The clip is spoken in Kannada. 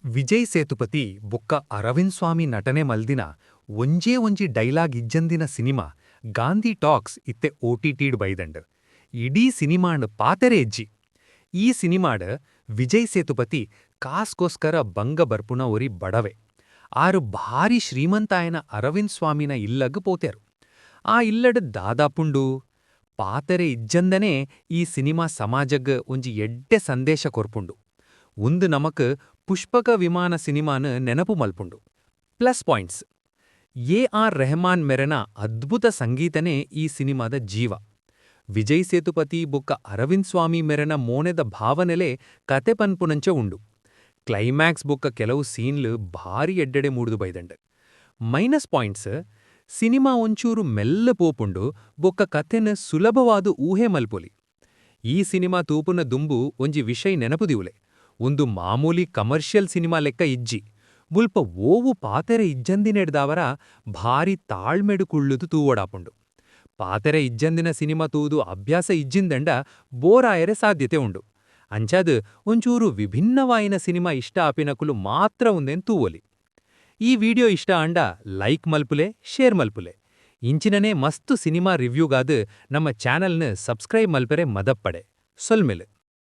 ವಿಜಯ್ ಸೇತುಪತಿ ಬೊಕ್ಕ ಅರವಿಂದ್ ಸ್ವಾಮಿ ನಟನೆ ಮಲ್ದಿನ ಒಂಜೇ ಒಂಜಿ ಡೈಲಾಗ್ ಇಜ್ಜಂದಿನ ಸಿನಿಮಾ ಗಾಂಧಿ ಟಾಕ್ಸ್ ಇತ್ತೆ OTT'ಡ್ ಬೈದಂಡ್. ಇಡೀ ಸಿನಿಮಾಂಡ್ ಪಾತೆರೆ ಎಜ್ಜಿ. ಈ ಸಿನಿಮಾಡ್ ವಿಜಯ್ ಸೇತುಪತಿ ಕಾಸ್ಗೋಸ್ಕರ ಬಂಗ ಬರ್ಪುನ ಒರಿ ಬಡವೆ. ಆರು ಭಾರಿ ಶ್ರೀಮಂತಾಯನ ಅರವಿಂದ್ ಸ್ವಾಮಿನ ಇಲ್ಲಗ್ ಪೋತ್ಯಾರು. ಆ ಇಲ್ಲಡ್ ದಾದಾಪುಂಡು ಪಾತೆರೆ ಇಜ್ಜಂದನೇ ಈ ಸಿನಿಮಾ ಸಮಾಜಗ್ ಒಂಜಿ ಎಡ್ಡೆ ಸಂದೇಶ ಕೊರ್ಪುಂಡು. ಉಂದು ನಮಕ್ ಪುಷ್ಪಕ ವಿಮಾನ ಸಿನಿಮಾನ್ ನೆನಪು ಮಲ್ಪುಂಡು. ಪ್ಲಸ್ ಪಾಯಿಂಟ್ಸ್: ರೆಹಮಾನ್ ಮೆರೆನ ಅದ್ಭುತ ಸಂಗೀತನೇ ಈ ಸಿನಿಮಾದ ಜೀವ. ವಿಜಯ್ ಸೇತುಪತಿ ಬೊಕ್ಕ ಅರವಿಂದ್ ಸ್ವಾಮಿ ಮೆರೆನ ಮೋನೆದ ಭಾವನೆಲೆ ಕತೆ ಪನ್ಪುನಂಚ ಉಂಡು. ಕ್ಲೈಮ್ಯಾಕ್ಸ್ ಬೊಕ್ಕ ಕೆಲವು ಸೀನ್ಲು ಭಾರಿ ಎಡ್ಡೆಡೆ ಮೂಡ್ದು ಬೈದಂಡ್. ಮೈನಸ್ ಪಾಯಿಂಟ್ಸ್: ಸಿನಿಮಾ ಒಂಚೂರು ಮೆಲ್ಲ ಪೋಪುಂಡು ಬೊಕ್ಕ ಕತೆನ್ ಸುಲಭವಾದು ಊಹೆ ಮಲ್ಪೊಲಿ. ಈ ಸಿನಿಮಾ ತೂಪುನ ದುಂಬು ಒಂಜಿ ವಿಷಯ ನೆನಪುದಿವುಲೆ. ಒಂದು ಮಾಮೂಲಿ ಕಮರ್ಷಿಯಲ್ ಸಿನಿಮಾ ಲೆಕ್ಕ ಇಜ್ಜಿ ಮುಲ್ಪ ಓವು ಪಾತೆರೆ ಇಜ್ಜಂದಿನೆಡ್ದಾವರ ಭಾರಿ ತಾಳ್ಮೆಡು ಕುಳ್ಳುದು ತೂವಡಾಪುಂಡು. ಪಾತೆರೆ ಇಜ್ಜಂದಿನ ಸಿನಿಮಾ ತೂದು ಅಭ್ಯಾಸ ಇಜ್ಜಿಂದಂಡ ಬೋರಾಯರೆ ಸಾಧ್ಯತೆ ಉಂಡು. ಅಂಚಾದ್ ಒಂಚೂರು ವಿಭಿನ್ನವಾಯಿನ ಸಿನಿಮಾ ಇಷ್ಟ ಆಪಿನಕುಲು ಮಾತ್ರ ಉಂದೆನ್ ತೂವೊಲಿ. ಈ ವಿಡಿಯೋ ಇಷ್ಟ ಆಂಡ ಲೈಕ್ ಮಲ್ಪುಲೆ, ಶೇರ್ ಮಲ್ಪುಲೆ. ಇಂಚಿನನೇ ಮಸ್ತು ಸಿನಿಮಾ ರಿವ್ಯೂಗಾದ್ ನಮ್ಮ ಚಾನಲ್ನ ಸಬ್ಸ್ಕ್ರೈಬ್ ಮಲ್ಪರೆ ಮದಪ್ಪಡೆ. ಸೊಲ್ಮೆಲು.